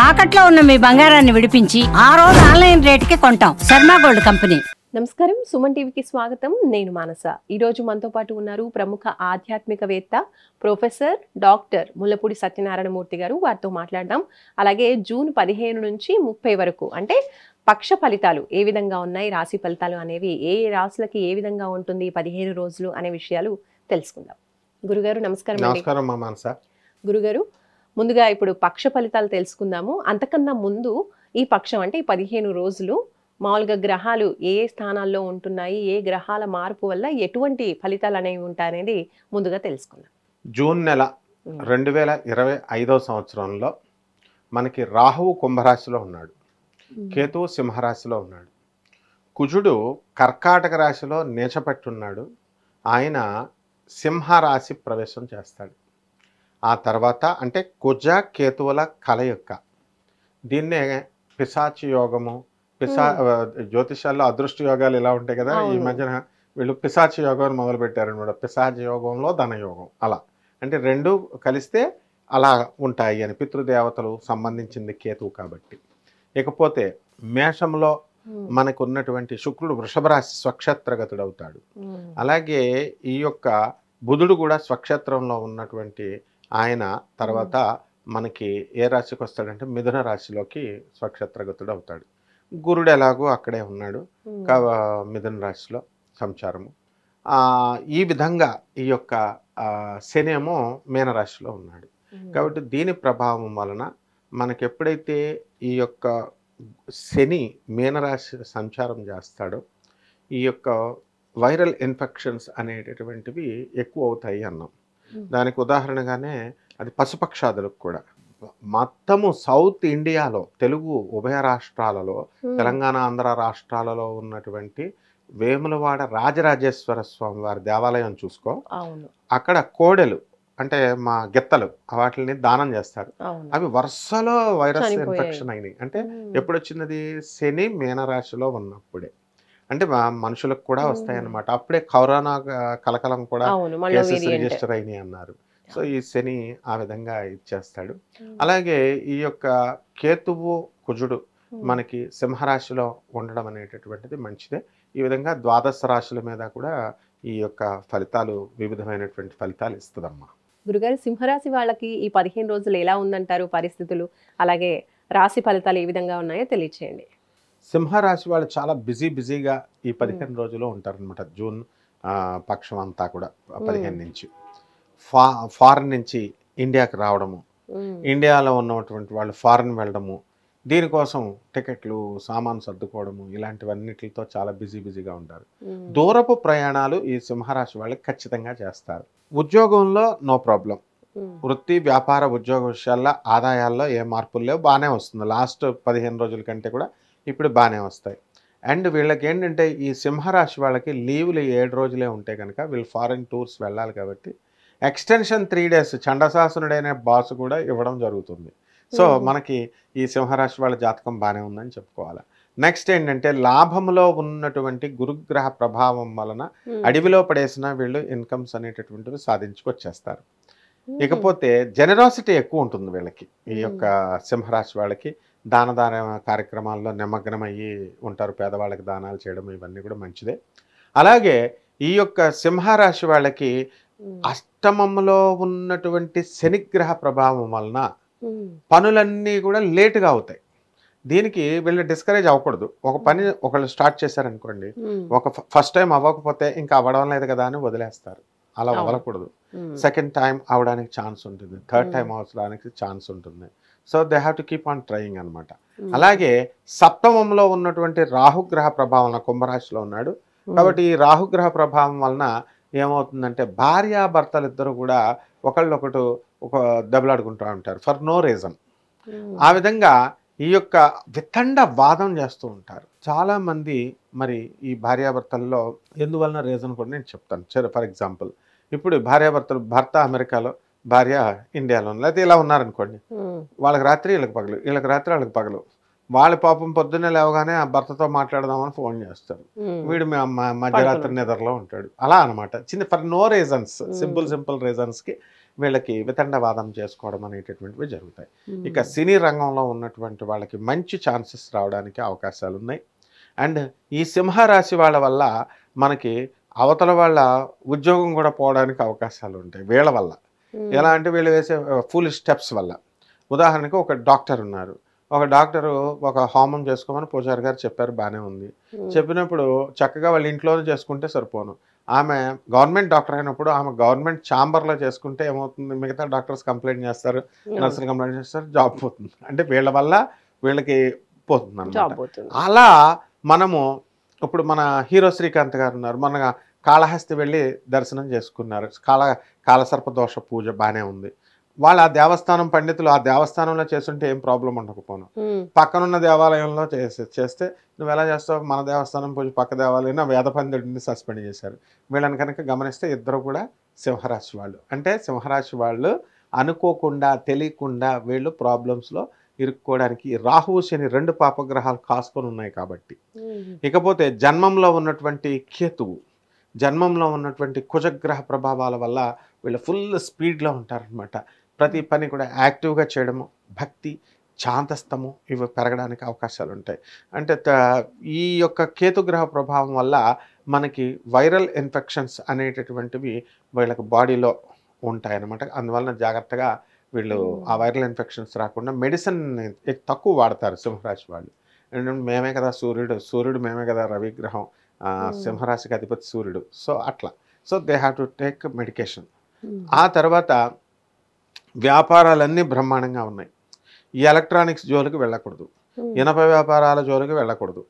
తాకట్లో ఉన్న మీ బంగారాన్ని విడిపించి ఆ రోజు ఆన్లైన్ రేటుకి కొంటాం. Sharma gold company. నమస్కారం, సుమన్ టీవీకి స్వాగతం. నేను మానస. ఈరోజు మనతో పాటు ఉన్నారు ప్రముఖ ఆధ్యాత్మికవేత్త ప్రొఫెసర్ డాక్టర్ ముల్లపూడి సత్యనారాయణమూర్తి గారు. వారితో మాట్లాడదాం. అలాగే జూన్ 15 నుంచి 30 వరకు అంటే పక్ష ఫలితాలు ఏ విధంగా ఉన్నాయి, రాశి ఫలితాలు అనేవి ఏ రాశులకి ఏ విధంగా ఉంటుంది 15 రోజులు అనే విషయాలు తెలుసుకుందాం. గురుగారు నమస్కారం. నమస్కారం మానస. గురుగారు, ముందుగా ఇప్పుడు పక్ష ఫలితాలు తెలుసుకుందాము. అంతకన్నా ముందు ఈ పక్షం అంటే ఈ 15 రోజులు మామూలుగా గ్రహాలు ఏ స్థానాల్లో ఉంటున్నాయి, ఏ గ్రహాల మార్పు వల్ల ఎటువంటి ఫలితాలు అనేవి ఉంటాయనేది ముందుగా తెలుసుకుందాం. జూన్ నెల 2025 సంవత్సరంలో మనకి రాహువు కుంభరాశిలో ఉన్నాడు, కేతువు సింహరాశిలో ఉన్నాడు, కుజుడు కర్కాటక రాశిలో నీచపట్టున్నాడు. ఆయన సింహరాశి ప్రవేశం చేస్తాడు. ఆ తర్వాత అంటే కుజ కేతువుల కలయిక, దీన్నే పిశాచి యోగము, జ్యోతిషాల్లో అదృష్ట యోగాలు ఇలా ఉంటాయి కదా. ఈ మధ్యన వీళ్ళు పిశాచి యోగాన్ని మొదలు పెట్టారనమాట. పిశాచి యోగంలో ధనయోగం, అలా అంటే రెండు కలిస్తే అలా ఉంటాయి అని పితృదేవతలు సంబంధించింది కేతువు కాబట్టి. ఇకపోతే మేషంలో మనకు ఉన్నటువంటి శుక్రుడు వృషభ రాశి స్వక్షేత్రగతుడు అవుతాడు. అలాగే ఈ యొక్క బుధుడు కూడా స్వక్షేత్రంలో ఉన్నటువంటి ఆయన తర్వాత మనకి ఏ రాశికి వస్తాడంటే మిథున రాశిలోకి స్వక్షేత్రగతుడు అవుతాడు. గురుడు ఎలాగో అక్కడే ఉన్నాడు, మిథున రాశిలో సంచారము. ఈ విధంగా ఈ యొక్క శని ఏమో మీనరాశిలో ఉన్నాడు. కాబట్టి దీని ప్రభావం వలన మనకి ఎప్పుడైతే ఈ యొక్క శని మీనరాశి సంచారం చేస్తాడో ఈ యొక్క వైరల్ ఇన్ఫెక్షన్స్ అనేటటువంటివి ఎక్కువ అవుతాయి అన్నాం. దానికి ఉదాహరణగానే అది పశుపక్షాదులకు కూడా మొత్తము సౌత్ ఇండియాలో తెలుగు ఉభయ రాష్ట్రాలలో తెలంగాణ ఆంధ్ర రాష్ట్రాలలో ఉన్నటువంటి వేములవాడ రాజరాజేశ్వర స్వామి వారి దేవాలయం చూసుకో, అక్కడ కోడెలు అంటే మా గిత్తలు వాటిని దానం చేస్తారు. అవి వరుసలో వైరస్ ఇన్ఫెక్షన్ అయినాయి. అంటే ఎప్పుడు వచ్చినది? శని మీనరాశిలో ఉన్నప్పుడే. అంటే మనుషులకు కూడా వస్తాయన్నమాట. అప్పుడే కరోనా కలకలం కూడా కేసెస్ రిజిస్టర్ అయినాయి అన్నారు. సో ఈ శని ఆ విధంగా ఇచ్చేస్తాడు. అలాగే ఈ యొక్క కేతువు కుజుడు మనకి సింహరాశిలో ఉండడం అనేటటువంటిది మంచిదే. ఈ విధంగా ద్వాదశ రాశుల మీద కూడా ఈ యొక్క ఫలితాలు వివిధమైనటువంటి ఫలితాలు ఇస్తుందమ్మా. గురుగారు, సింహరాశి వాళ్ళకి ఈ 15 రోజులు ఎలా ఉందంటారు పరిస్థితులు? అలాగే రాశి ఫలితాలు ఏ విధంగా ఉన్నాయో తెలియచేయండి. సింహరాశి వాళ్ళు చాలా బిజీగా ఈ 15 రోజులు ఉంటారనమాట. జూన్ పక్షం అంతా కూడా 15 నుంచి ఫారెన్ నుంచి ఇండియాకి రావడము, ఇండియాలో ఉన్నటువంటి వాళ్ళు ఫారెన్ వెళ్ళడము, దీనికోసం టికెట్లు సామాను సర్దుకోవడము, ఇలాంటివన్నిటితో చాలా బిజీగా ఉంటారు. దూరపు ప్రయాణాలు ఈ సింహరాశి వాళ్ళకి ఖచ్చితంగా చేస్తారు. ఉద్యోగంలో నో ప్రాబ్లం. వృత్తి వ్యాపార ఉద్యోగ విషయాల్లో ఆదాయాల్లో ఏ మార్పులు లేవు, బాగానే వస్తుంది. లాస్ట్ 15 రోజుల కంటే కూడా ఇప్పుడు బాగానే వస్తాయి. అండ్ వీళ్ళకి ఏంటంటే ఈ సింహరాశి వాళ్ళకి లీవులు 7 రోజులే ఉంటాయి కనుక వీళ్ళు ఫారెన్ టూర్స్ వెళ్ళాలి కాబట్టి ఎక్స్టెన్షన్ 3 days చండశాసనుడైన బాస్ కూడా ఇవ్వడం జరుగుతుంది. సో మనకి ఈ సింహరాశి వాళ్ళ జాతకం బాగానే ఉందని చెప్పుకోవాలి. నెక్స్ట్ ఏంటంటే లాభంలో ఉన్నటువంటి గురుగ్రహ ప్రభావం వలన అడవిలో పడేసిన వీళ్ళు ఇన్కమ్స్ అనేటటువంటివి సాధించుకొచ్చేస్తారు. ఇకపోతే జెనరాసిటీ ఎక్కువ ఉంటుంది వీళ్ళకి. ఈ యొక్క సింహరాశి వాళ్ళకి దాన కార్యక్రమాల్లో నిమగ్నమయ్యి ఉంటారు. పేదవాళ్ళకి దానాలు చేయడం ఇవన్నీ కూడా మంచిదే. అలాగే ఈ యొక్క సింహరాశి వాళ్ళకి అష్టమంలో ఉన్నటువంటి శనిగ్రహ ప్రభావం వలన పనులన్నీ కూడా లేటుగా అవుతాయి. దీనికి వీళ్ళు డిస్కరేజ్ అవ్వకూడదు. ఒక పని ఒకళ్ళు స్టార్ట్ చేశారనుకోండి, ఒక ఫస్ట్ టైం అవ్వకపోతే ఇంకా అవ్వడం లేదు కదా అని వదిలేస్తారు. అలా వదలకూడదు. సెకండ్ టైం అవడానికి ఛాన్స్ ఉంటుంది, థర్డ్ టైం అవడానికి ఛాన్స్ ఉంటుంది. So they have to keep on trying అనమాట. అలాగే సప్తమంలో ఉన్నటువంటి రాహుగ్రహ ప్రభావం కుంభరాశిలో ఉన్నాడు కాబట్టి ఈ రాహుగ్రహ ప్రభావం వలన ఏమవుతుందంటే భార్యాభర్తలు ఇద్దరు కూడా ఒకళ్ళొకటి ఒక దెబ్బలాడుకుంటూ ఉంటారు ఫర్ నో రీజన్. ఆ విధంగా ఈ యొక్క వితండ వాదం చేస్తూ ఉంటారు చాలామంది. మరి ఈ భార్యాభర్తల్లో ఎందువలన రీజన్ కూడా నేను చెప్తాను. ఫర్ ఎగ్జాంపుల్, ఇప్పుడు భార్యాభర్తలు, భర్త అమెరికాలో, భార్య ఇండియాలో, లేకపోతే ఇలా ఉన్నారనుకోండి, వాళ్ళకి రాత్రి వీళ్ళకి పగలు, వీళ్ళకి రాత్రి వాళ్ళకి పగలు. వాళ్ళ పాపం పొద్దున్నే లేవగానే ఆ భర్తతో మాట్లాడదామని ఫోన్ చేస్తారు, వీడు మధ్యరాత్రి నిద్రలో ఉంటాడు. అలా అనమాట. చిన్న ఫర్ నో రీజన్స్, సింపుల్ రీజన్స్కి వీళ్ళకి వితండవాదం చేసుకోవడం అనేటటువంటివి జరుగుతాయి. ఇక సినీ రంగంలో ఉన్నటువంటి వాళ్ళకి మంచి ఛాన్సెస్ రావడానికి అవకాశాలు ఉన్నాయి. అండ్ ఈ సింహరాశి వాళ్ళ వల్ల మనకి అవతల వాళ్ళ ఉద్యోగం కూడా పోవడానికి అవకాశాలు ఉంటాయి వీళ్ళ వల్ల. ఎలా అంటే వీళ్ళు వేసే ఫుల్ స్టెప్స్ వల్ల. ఉదాహరణకు ఒక డాక్టర్ ఉన్నారు, ఒక డాక్టరు ఒక హోమం చేసుకోమని పూజారి గారు చెప్పారు, బాగానే ఉంది. చెప్పినప్పుడు చక్కగా వాళ్ళ ఇంట్లోనే చేసుకుంటే సరిపోను. ఆమె గవర్నమెంట్ డాక్టర్ అయినప్పుడు ఆమె గవర్నమెంట్ ఛాంబర్లో చేసుకుంటే ఏమవుతుంది, మిగతా డాక్టర్స్ కంప్లైంట్ చేస్తారు, నర్సులు కంప్లైంట్ చేస్తారు, జాబ్ పోతుంది. అంటే వీళ్ళ వల్ల వీళ్ళకి పోతుంది అన్నమాట. అలా మనము ఇప్పుడు మన హీరో శ్రీకాంత్ గారు ఉన్నారు, మన కాళహస్తి వెళ్ళి దర్శనం చేసుకున్నారు, కాలసర్ప దోష పూజ బాగానే ఉంది. వాళ్ళ ఆ దేవస్థానం పండితులు ఆ దేవస్థానంలో చేస్తుంటే ఏం ప్రాబ్లం ఉండకపోను, పక్కనున్న దేవాలయంలో చేస్తే నువ్వు ఎలా చేస్తావు, మన దేవస్థానం పూజ పక్క దేవాలయం వేద పండితుడిని సస్పెండ్ చేశారు. వీళ్ళని కనుక గమనిస్తే ఇద్దరు కూడా సింహరాశి వాళ్ళు. అంటే సింహరాశి వాళ్ళు అనుకోకుండా తెలియకుండా వీళ్ళు ప్రాబ్లమ్స్లో ఇరుక్కోవడానికి రాహువు శని 2 పాపగ్రహాలు కాసుకొని ఉన్నాయి కాబట్టి. ఇకపోతే జన్మంలో ఉన్నటువంటి కేతువు, జన్మంలో ఉన్నటువంటి కుజగ్రహ ప్రభావాల వల్ల వీళ్ళు ఫుల్ స్పీడ్లో ఉంటారనమాట. ప్రతి పని కూడా యాక్టివ్గా చేయడము, భక్తి, శాంతస్తము ఇవి పెరగడానికి అవకాశాలు ఉంటాయి. అంటే ఈ యొక్క కేతుగ్రహ ప్రభావం వల్ల మనకి వైరల్ ఇన్ఫెక్షన్స్ అనేటటువంటివి వీళ్ళకి బాడీలో ఉంటాయన్నమాట. అందువలన జాగ్రత్తగా వీళ్ళు ఆ వైరల్ ఇన్ఫెక్షన్స్ రాకుండా మెడిసిన్ తక్కువ వాడతారు సింహరాశి వాళ్ళు. మేమే కదా సూర్యుడు మేమే కదా రవిగ్రహం, సింహరాశికి అధిపతి సూర్యుడు. సో అట్లా, so they have to take medication. ఆ తర్వాత వ్యాపారాలన్నీ బ్రహ్మాండంగా ఉన్నాయి. ఈ ఎలక్ట్రానిక్స్ జోలికి వెళ్ళకూడదు, ఇనప వ్యాపారాల జోలికి వెళ్ళకూడదు.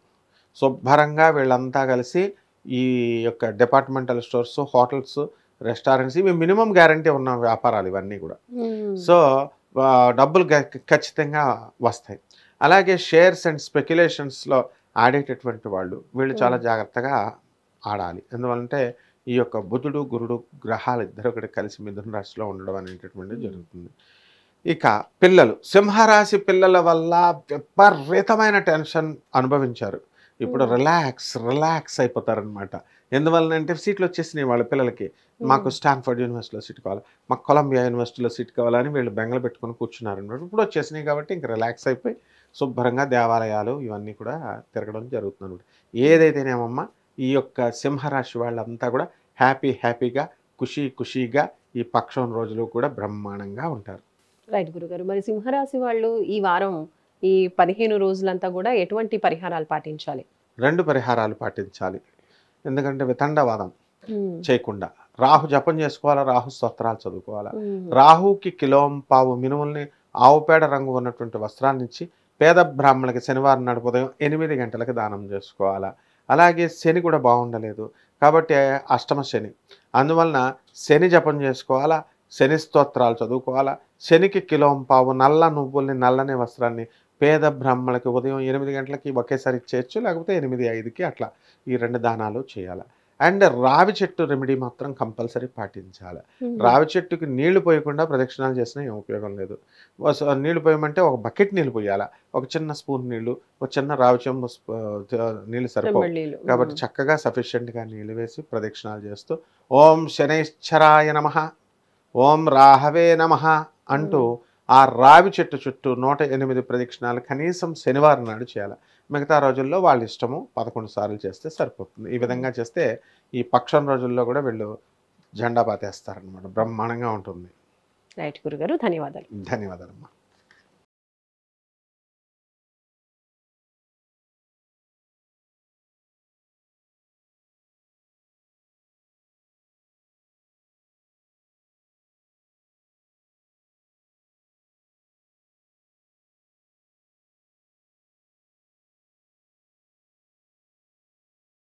శుభ్రంగా వీళ్ళంతా కలిసి ఈ యొక్క డిపార్ట్మెంటల్ స్టోర్స్, హోటల్స్, రెస్టారెంట్స్ ఇవి మినిమం గ్యారంటీ ఉన్న వ్యాపారాలు ఇవన్నీ కూడా. సో డబ్బులు ఖచ్చితంగా వస్తాయి. అలాగే షేర్స్ అండ్ స్పెక్యులేషన్స్లో ఆడేటటువంటి వాళ్ళు వీళ్ళు చాలా జాగ్రత్తగా ఆడాలి. ఎందువలంటే ఈ యొక్క బుధుడు గురుడు గ్రహాలు ఇద్దరు కూడా కలిసి మిథున రాశిలో ఉండడం అనేటటువంటిది జరుగుతుంది. ఇక పిల్లలు, సింహరాశి పిల్లల వల్ల విపరీతమైన టెన్షన్ అనుభవించారు. ఇప్పుడు రిలాక్స్ అయిపోతారనమాట. ఎందువలనంటే సీట్లు వచ్చేసినాయి వాళ్ళ పిల్లలకి. మాకు స్టాన్ఫర్డ్ యూనివర్సిటీలో సీట్ కావాలి, మాకు కొలంబియా యూనివర్సిటీలో సీట్ కావాలని వీళ్ళు బెంగళ పెట్టుకుని కూర్చున్నారు అనమాట. ఇప్పుడు వచ్చేసినాయి కాబట్టి ఇంక రిలాక్స్ అయిపోయి శుభ్రంగా దేవాలయాలు ఇవన్నీ కూడా తిరగడం జరుగుతుంది అనమాట. ఏదైతేనేమమ్మా ఈ యొక్క సింహరాశి వాళ్ళంతా కూడా హ్యాపీగా ఖుషీగా ఈ పక్షం రోజులు కూడా బ్రహ్మాండంగా ఉంటారు. రైట్ గురుగారు, మరి సింహరాశి వాళ్ళు ఈ వారం ఈ 15 రోజులంతా కూడా ఎటువంటి పరిహారాలు పాటించాలి? 2 పరిహారాలు పాటించాలి. ఎందుకంటే వితండవాదం చేయకుండా రాహు జపం చేసుకోవాలా, రాహు స్తోత్రాలు చదువుకోవాలా. రాహుకి కిలోంపావు మినుముల్ని ఆవుపేడ రంగు ఉన్నటువంటి వస్త్రాన్నిచ్చి పేద బ్రాహ్మణులకి శనివారం నాడు ఉదయం 8 గంటలకు దానం చేసుకోవాలా. అలాగే శని కూడా బాగుండలేదు కాబట్టి అష్టమ శని, అందువలన శని జపం చేసుకోవాలా, శని స్తోత్రాలు చదువుకోవాలా. శనికి కిలోంపావు నల్ల నువ్వుల్ని, నల్లని వస్త్రాన్ని పేద బ్రాహ్మణులకి ఉదయం 8 గంటలకి ఒకేసారి ఇచ్చేయచ్చు, లేకపోతే 8-5కి అట్లా ఈ 2 దానాలు చేయాలి. అండ్ రావి చెట్టు రెమెడీ మాత్రం కంపల్సరీ పాటించాలి. రావి చెట్టుకి నీళ్లు పోయకుండా ప్రదక్షిణాలు చేసినా ఏం ఉపయోగం లేదు. నీళ్లు పోయమంటే ఒక బకెట్ నీళ్ళు పోయాలా, ఒక చిన్న స్పూన్ నీళ్లు, ఒక చిన్న రావి చెంబు నీళ్ళు సరిపోవు కాబట్టి చక్కగా సఫిషియెంట్గా నీళ్ళు వేసి ప్రదక్షిణాలు చేస్తూ ఓం శనైశ్చరాయ నమః, ఓం రాహవే నమః అంటూ ఆ రావి చెట్టు చుట్టూ 108 ప్రదక్షిణాలు కనీసం శనివారం నాడు చేయాలి. మిగతా రోజుల్లో వాళ్ళ ఇష్టము 11 సార్లు చేస్తే సరిపోతుంది. ఈ విధంగా చేస్తే ఈ పక్షం రోజుల్లో కూడా వీళ్ళు జెండా పాతేస్తారనమాట. బ్రహ్మాండంగా ఉంటుంది. రైట్ గురుగారు, ధన్యవాదాలు. ధన్యవాదాలమ్మా.